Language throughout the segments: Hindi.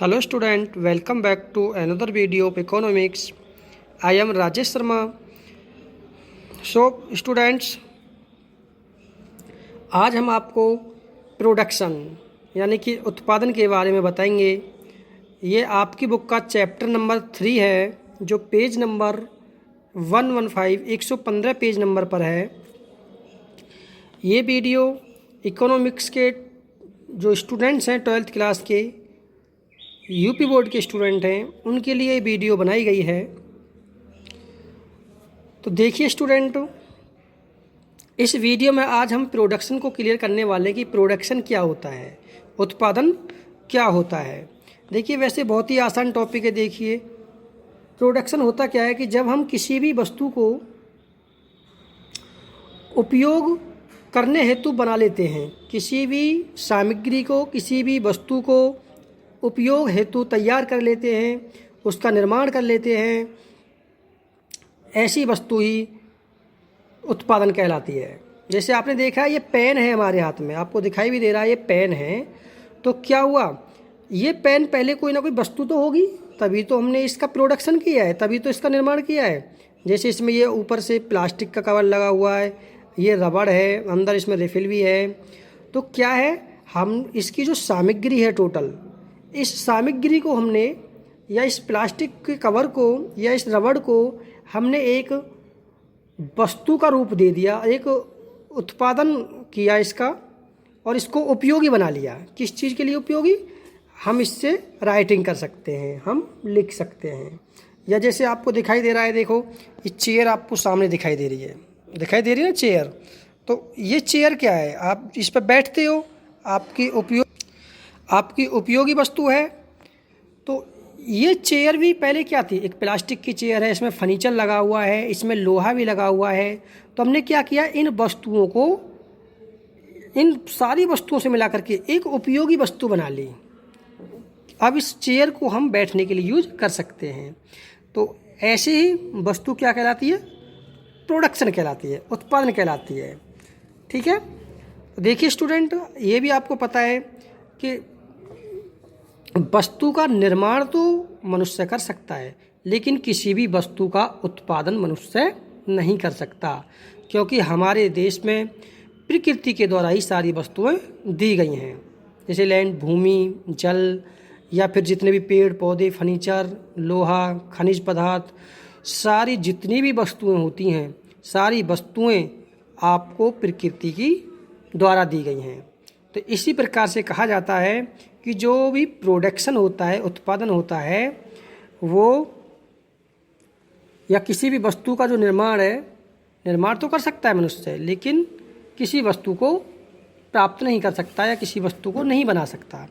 Hello student, welcome back to another video of economics. I am Rajesh Sharma. So students, आज हम आपको प्रोडक्शन यानी कि उत्पादन के बारे में बताएंगे। ये आपकी बुक का चैप्टर नंबर 3 है जो पेज नंबर 115 पेज नंबर पर है। ये वीडियो इकोनॉमिक्स के जो स्टूडेंट्स हैं 12th क्लास के यूपी बोर्ड के स्टूडेंट हैं उनके लिए वीडियो बनाई गई है। तो देखिए स्टूडेंट, इस वीडियो में आज हम प्रोडक्शन को क्लियर करने वाले हैं कि प्रोडक्शन क्या होता है, उत्पादन क्या होता है। देखिए वैसे बहुत ही आसान टॉपिक है। देखिए प्रोडक्शन होता क्या है कि जब हम किसी भी वस्तु को उपयोग करने हेतु बना लेते हैं, किसी भी सामग्री को, किसी भी वस्तु को उपयोग हेतु तैयार कर लेते हैं, उसका निर्माण कर लेते हैं, ऐसी वस्तु ही उत्पादन कहलाती है। जैसे आपने देखा है ये पेन है हमारे हाथ में, आपको दिखाई भी दे रहा है ये पेन है। तो क्या हुआ, ये पेन पहले कोई ना कोई वस्तु तो होगी, तभी तो हमने इसका प्रोडक्शन किया है, तभी तो इसका निर्माण किया है। जैसे इसमें ये ऊपर से प्लास्टिक का कवर लगा हुआ है, ये रबड़ है, अंदर इसमें रिफिल भी है। तो क्या है, हम इसकी जो सामग्री है टोटल, इस सामग्री को हमने या इस प्लास्टिक के कवर को या इस रबड़ को हमने एक वस्तु का रूप दे दिया, एक उत्पादन किया इसका, और इसको उपयोगी बना लिया। किस चीज़ के लिए उपयोगी? हम इससे राइटिंग कर सकते हैं, हम लिख सकते हैं। या जैसे आपको दिखाई दे रहा है, देखो ये चेयर आपको सामने दिखाई दे रही है, दिखाई दे रही है ना चेयर। तो ये चेयर क्या है, आप इस पर बैठते हो, आपकी उपयोगी वस्तु है। तो ये चेयर भी पहले क्या थी, एक प्लास्टिक की चेयर है, इसमें फर्नीचर लगा हुआ है, इसमें लोहा भी लगा हुआ है। तो हमने क्या किया, इन वस्तुओं को, इन सारी वस्तुओं से मिला करके एक उपयोगी वस्तु बना ली। अब इस चेयर को हम बैठने के लिए यूज कर सकते हैं। तो ऐसे ही वस्तु क्या कहलाती है, प्रोडक्शन कहलाती है, उत्पादन कहलाती है। ठीक है। देखिए स्टूडेंट, ये भी आपको पता है कि वस्तु का निर्माण तो मनुष्य कर सकता है, लेकिन किसी भी वस्तु का उत्पादन मनुष्य नहीं कर सकता, क्योंकि हमारे देश में प्रकृति के द्वारा ही सारी वस्तुएं दी गई हैं। जैसे लैंड, भूमि, जल, या फिर जितने भी पेड़ पौधे, फर्नीचर, लोहा, खनिज पदार्थ, सारी जितनी भी वस्तुएं होती हैं, सारी वस्तुएं आपको प्रकृति की द्वारा दी गई हैं। तो इसी प्रकार से कहा जाता है कि जो भी प्रोडक्शन होता है, उत्पादन होता है, वो या किसी भी वस्तु का जो निर्माण है, निर्माण तो कर सकता है मनुष्य, लेकिन किसी वस्तु को प्राप्त नहीं कर सकता या किसी वस्तु को नहीं बना सकता।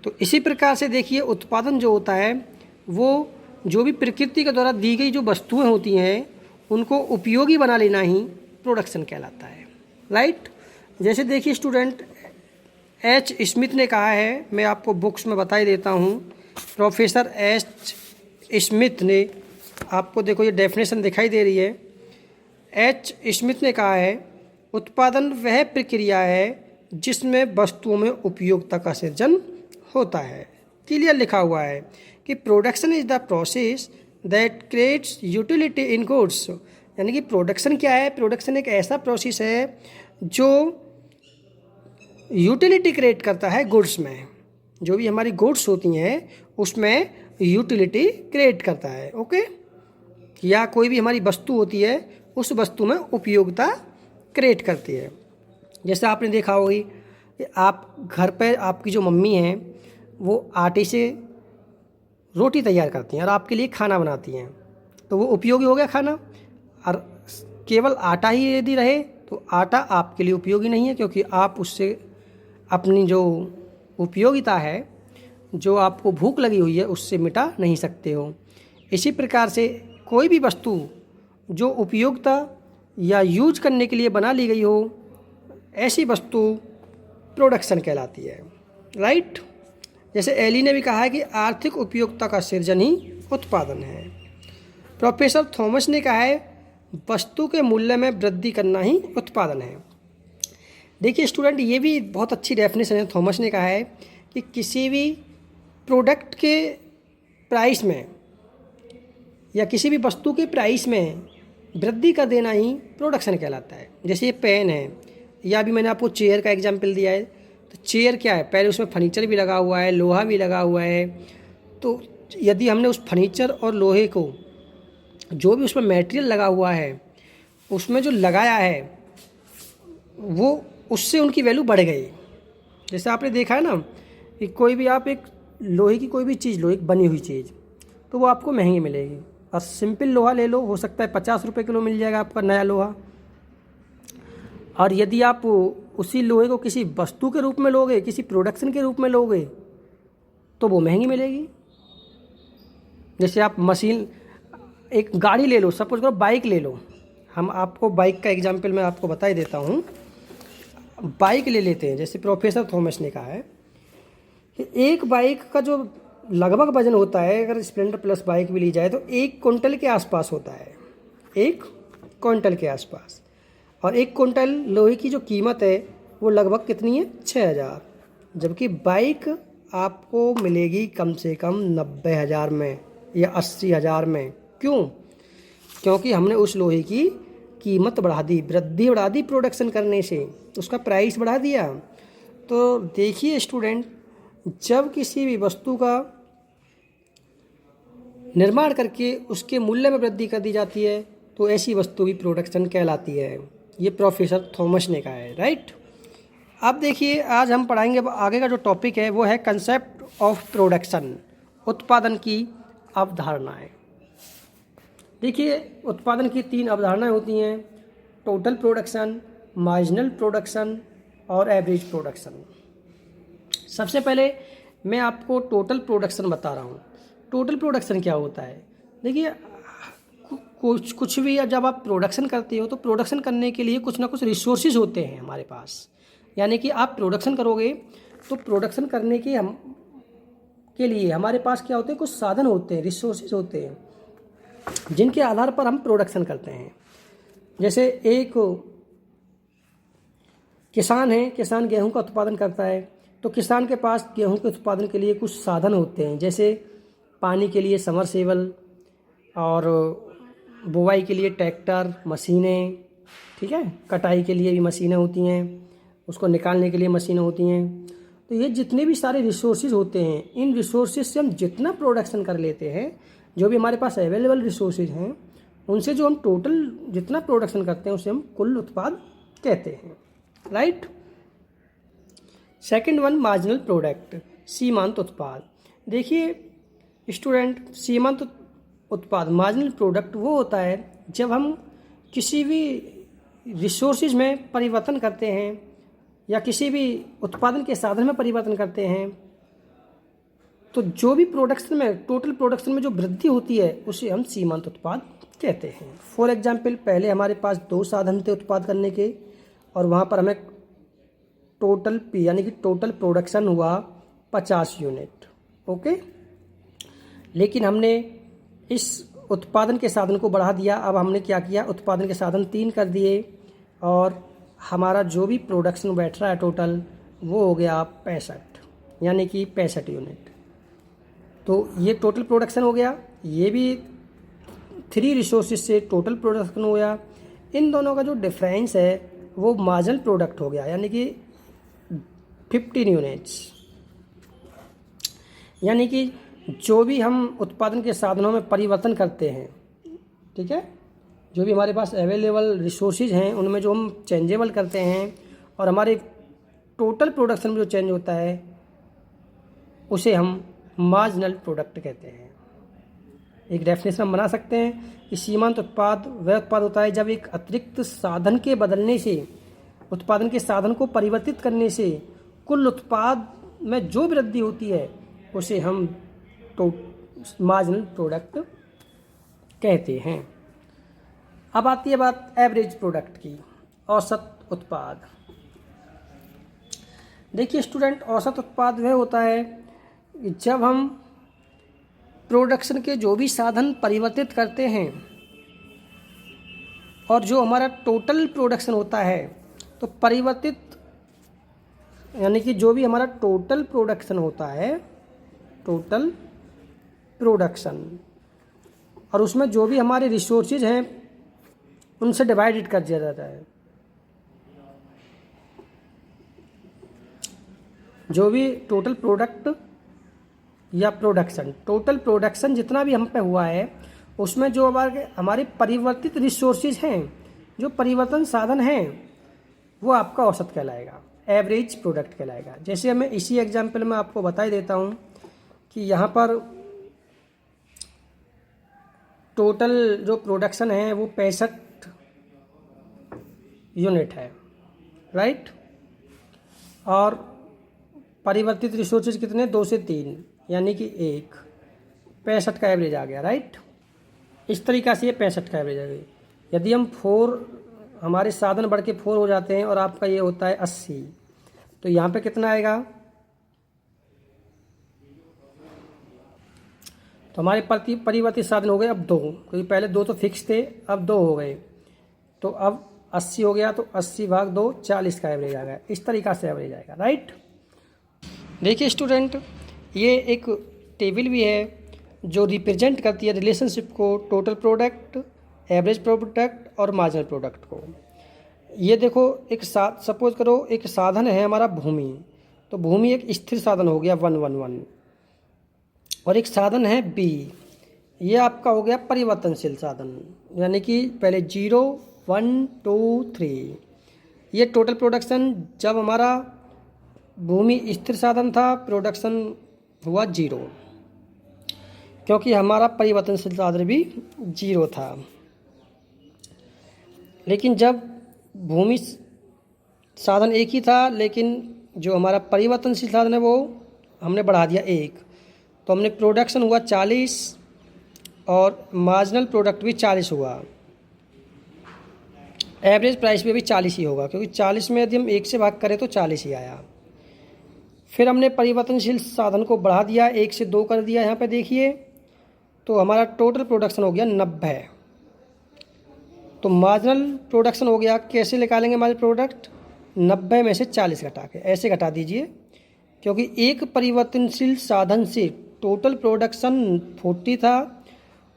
तो इसी प्रकार से देखिए उत्पादन जो होता है वो जो भी प्रकृति के द्वारा दी गई जो वस्तुएं होती हैं उनको उपयोगी बना लेना ही प्रोडक्शन कहलाता है। राइट। जैसे देखिए स्टूडेंट, एच स्मिथ ने कहा है, मैं आपको बुक्स में बता ही देता हूँ। प्रोफेसर एच स्मिथ ने, आपको देखो ये डेफिनेशन दिखाई दे रही है। एच स्मिथ ने कहा है, उत्पादन वह प्रक्रिया है जिसमें वस्तुओं में उपयोगिता का सृजन होता है। क्लियर लिखा हुआ है कि production is the process that creates utility in goods. यानी कि प्रोडक्शन क्या है, प्रोडक्शन एक ऐसा प्रोसेस है जो यूटिलिटी क्रिएट करता है गुड्स में। जो भी हमारी गुड्स होती हैं उसमें यूटिलिटी क्रिएट करता है। ओके। या कोई भी हमारी वस्तु होती है उस वस्तु में उपयोगिता क्रिएट करती है। जैसे आपने देखा होगी कि आप घर पर, आपकी जो मम्मी हैं वो आटे से रोटी तैयार करती हैं और आपके लिए खाना बनाती हैं, तो वो उपयोगी हो गया खाना। और केवल आटा ही यदि रहे तो आटा आपके लिए उपयोगी नहीं है, क्योंकि आप उससे अपनी जो उपयोगिता है, जो आपको भूख लगी हुई है, उससे मिटा नहीं सकते हो। इसी प्रकार से कोई भी वस्तु जो उपयोगिता या यूज करने के लिए बना ली गई हो, ऐसी वस्तु प्रोडक्शन कहलाती है। राइट। जैसे एली ने भी कहा है कि आर्थिक उपयोगिता का सृजन ही उत्पादन है। प्रोफेसर थॉमस ने कहा है, वस्तु के मूल्य में वृद्धि करना ही उत्पादन है। देखिए स्टूडेंट, ये भी बहुत अच्छी डेफिनेशन है। थॉमस ने कहा है कि किसी भी प्रोडक्ट के प्राइस में या किसी भी वस्तु के प्राइस में वृद्धि कर देना ही प्रोडक्शन कहलाता है। जैसे ये पेन है, या अभी मैंने आपको चेयर का एग्जांपल दिया है, तो चेयर क्या है, पहले उसमें फर्नीचर भी लगा हुआ है, लोहा भी लगा हुआ है। तो यदि हमने उस फर्नीचर और लोहे को, जो भी उसमें मटेरियल लगा हुआ है, उसमें जो लगाया है, वो उससे उनकी वैल्यू बढ़ गई। जैसे आपने देखा है ना कि कोई भी आप एक लोहे की कोई भी चीज़ लो, एक बनी हुई चीज़, तो वो आपको महंगी मिलेगी। और सिंपल लोहा ले लो, हो सकता है 50 रुपये किलो मिल जाएगा आपका नया लोहा। और यदि आप उसी लोहे को किसी वस्तु के रूप में लोगे, किसी प्रोडक्शन के रूप में लोगे, तो वो महंगी मिलेगी। जैसे आप मशीन, एक गाड़ी ले लो, सपोज करो बाइक ले लो, हम आपको बाइक का एग्जांपल मैं आपको बता ही देता हूँ। बाइक ले लेते हैं, जैसे प्रोफेसर थॉमस ने कहा है कि एक बाइक का जो लगभग वजन होता है, अगर स्प्लेंडर प्लस बाइक भी ली जाए, तो 1 क्विंटल के आसपास होता है, 1 क्विंटल के आसपास। और 1 क्विंटल लोहे की जो कीमत है वो लगभग कितनी है, 6000। जबकि बाइक आपको मिलेगी कम से कम 90,000 में या 80,000 में। क्यों? क्योंकि हमने उस लोहे की कीमत बढ़ा दी, वृद्धि बढ़ा दी प्रोडक्शन करने से, उसका प्राइस बढ़ा दिया। तो देखिए स्टूडेंट, जब किसी भी वस्तु का निर्माण करके उसके मूल्य में वृद्धि कर दी जाती है, तो ऐसी वस्तु भी प्रोडक्शन कहलाती है। ये प्रोफेसर थॉमस ने कहा है, राइट। अब देखिए, आज हम पढ़ाएंगे, आगे का जो टॉपिक है वो है कंसेप्ट ऑफ प्रोडक्शन, उत्पादन की अवधारणाएं। देखिए, उत्पादन की 3 अवधारणाएं होती हैं, टोटल प्रोडक्शन, मार्जिनल प्रोडक्शन और एवरेज प्रोडक्शन। सबसे पहले मैं आपको टोटल प्रोडक्शन बता रहा हूँ। टोटल प्रोडक्शन क्या होता है? देखिए, कुछ भी जब आप प्रोडक्शन करते हो, तो प्रोडक्शन करने के लिए कुछ ना कुछ रिसोर्सेज होते हैं हमारे पास। यानी कि आप प्रोडक्शन करोगे तो प्रोडक्शन करने के लिए हमारे पास क्या होते हैं, कुछ साधन होते हैं, रिसोर्सेज होते हैं, जिनके आधार पर हम प्रोडक्शन करते हैं। जैसे एक किसान है, किसान गेहूं का उत्पादन करता है, तो किसान के पास गेहूं के उत्पादन के लिए कुछ साधन होते हैं, जैसे पानी के लिए समरसेबल, और बुवाई के लिए ट्रैक्टर, मशीनें, ठीक है, कटाई के लिए भी मशीनें होती हैं, उसको निकालने के लिए मशीनें होती हैं। तो ये जितने भी सारे रिसोर्सेज होते हैं, इन रिसोर्सेज से हम जितना प्रोडक्शन कर लेते हैं, जो भी हमारे पास अवेलेबल रिसोर्सेज हैं, उनसे जो हम टोटल जितना प्रोडक्शन करते हैं, उसे हम कुल उत्पाद कहते हैं, right. Second one, marginal product, सीमांत उत्पाद। देखिए स्टूडेंट, सीमांत उत्पाद, मार्जिनल प्रोडक्ट वो होता है जब हम किसी भी रिसोर्सेज में परिवर्तन करते हैं या किसी भी उत्पादन के साधन में परिवर्तन करते हैं, तो जो भी प्रोडक्शन में, टोटल प्रोडक्शन में जो वृद्धि होती है, उसे हम सीमांत उत्पाद कहते हैं। फॉर एग्जांपल, पहले हमारे पास 2 साधन थे उत्पाद करने के, और वहाँ पर हमें टोटल पी यानी कि टोटल प्रोडक्शन हुआ 50 यूनिट, ओके। लेकिन हमने इस उत्पादन के साधन को बढ़ा दिया। अब हमने क्या किया, उत्पादन के साधन 3 कर दिए, और हमारा जो भी प्रोडक्शन बैठ रहा है टोटल, वो हो गया 65, यानी कि 65 यूनिट। तो ये टोटल प्रोडक्शन हो गया। ये भी 3 रिसोर्सेज से टोटल प्रोडक्शन हो गया। इन दोनों का जो डिफरेंस है वो मार्जिनल प्रोडक्ट हो गया, यानी कि 15 यूनिट्स। यानी कि जो भी हम उत्पादन के साधनों में परिवर्तन करते हैं, ठीक है, जो भी हमारे पास अवेलेबल रिसोर्सेज हैं, उनमें जो हम चेंजेबल करते हैं, और हमारे टोटल प्रोडक्शन में जो चेंज होता है, उसे हम मार्जिनल प्रोडक्ट कहते हैं। एक डेफिनेशन हम बना सकते हैं कि सीमांत उत्पाद वह उत्पाद होता है जब एक अतिरिक्त साधन के बदलने से, उत्पादन के साधन को परिवर्तित करने से कुल उत्पाद में जो वृद्धि होती है, उसे हम मार्जिनल प्रोडक्ट कहते हैं। अब आती है बात एवरेज प्रोडक्ट की, औसत उत्पाद। देखिए स्टूडेंट, औसत उत्पाद वह होता है जब हम प्रोडक्शन के जो भी साधन परिवर्तित करते हैं, और जो हमारा टोटल प्रोडक्शन होता है, तो परिवर्तित यानी कि जो भी हमारा टोटल प्रोडक्शन होता है, टोटल प्रोडक्शन, और उसमें जो भी हमारे रिसोर्सेज हैं उनसे डिवाइडेड कर दिया जाता है। जो भी टोटल प्रोडक्ट या प्रोडक्शन, टोटल प्रोडक्शन जितना भी हम पे हुआ है उसमें जो हमारे परिवर्तित रिसोर्सेज हैं, जो परिवर्तन साधन हैं, वो आपका औसत कहलाएगा, एवरेज प्रोडक्ट कहलाएगा। जैसे मैं इसी एग्जाम्पल में आपको बता ही देता हूँ कि यहाँ पर टोटल जो प्रोडक्शन है वो 65 यूनिट है, राइट, और परिवर्तित रिसोर्सेज कितने, 2 से 3, यानी कि 1, 65 का एवरेज आ गया, राइट। इस तरीक़ा से ये 65 का एवरेज आ गई। यदि हम 4, हमारे साधन बढ़ के 4 हो जाते हैं और आपका ये होता है 80, तो यहाँ पे कितना आएगा, तो हमारे परिवर्तित साधन हो गए अब 2, क्योंकि पहले 2 तो फिक्स थे, अब 2 हो गए, तो अब 80 हो गया, तो 80 भाग 2, 40 का एवरेज आ गया। इस तरीक़ा से एवरेज आएगा, राइट। देखिए स्टूडेंट, ये एक टेबल भी है जो रिप्रेजेंट करती है रिलेशनशिप को, टोटल प्रोडक्ट, एवरेज प्रोडक्ट और मार्जिनल प्रोडक्ट को। ये देखो, एक सपोज करो एक साधन है हमारा भूमि, तो भूमि एक स्थिर साधन हो गया 111, और एक साधन है बी, ये आपका हो गया परिवर्तनशील साधन, यानी कि पहले 0, 1, 2, 3। ये टोटल प्रोडक्शन जब हमारा भूमि स्थिर साधन था, प्रोडक्शन हुआ 0, क्योंकि हमारा परिवर्तनशील साधन भी 0 था। लेकिन जब भूमि साधन एक ही था, लेकिन जो हमारा परिवर्तनशील साधन है वो हमने बढ़ा दिया 1, तो हमने प्रोडक्शन हुआ 40 और मार्जिनल प्रोडक्ट भी 40 हुआ। एवरेज प्राइस भी 40 ही होगा, क्योंकि 40 में यदि हम 1 से भाग करें तो 40 ही आया। फिर हमने परिवर्तनशील साधन को बढ़ा दिया, 1 से 2 कर दिया, यहाँ पे देखिए, तो हमारा टोटल प्रोडक्शन हो गया 90। तो मार्जिनल प्रोडक्शन हो गया, कैसे निकालेंगे मार्जिनल प्रोडक्ट, 90 में से 40 घटा के, ऐसे घटा दीजिए, क्योंकि एक परिवर्तनशील साधन से टोटल प्रोडक्शन 40 था,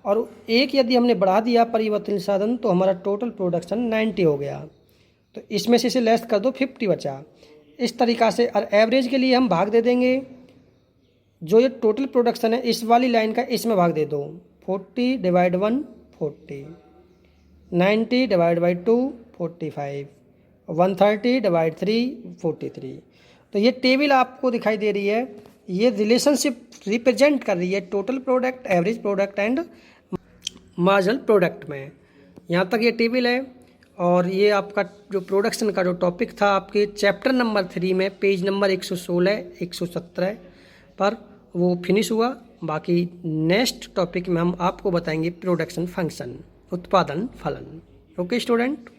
और एक यदि हमने बढ़ा दिया परिवर्तनशील साधन तो हमारा टोटल प्रोडक्शन 90 हो गया। तो इसमें से इसे लेस कर दो, 50 बचा। इस तरीक़ा से, और एवरेज के लिए हम भाग दे देंगे, जो ये टोटल प्रोडक्शन है इस वाली लाइन का इसमें भाग दे दो, 40 डिवाइड 1 40, 90 डिवाइड बाई 2 45, 130 डिवाइड 3 43। तो ये टेबल आपको दिखाई दे रही है, ये रिलेशनशिप रिप्रेजेंट कर रही है total product, average product and marginal product में। यहाँ तक ये टेबल है, और ये आपका जो प्रोडक्शन का जो टॉपिक था आपके चैप्टर नंबर 3 में पेज नंबर 116 117 पर वो फिनिश हुआ। बाकी नेक्स्ट टॉपिक में हम आपको बताएंगे प्रोडक्शन फंक्शन, उत्पादन फलन। Okay student.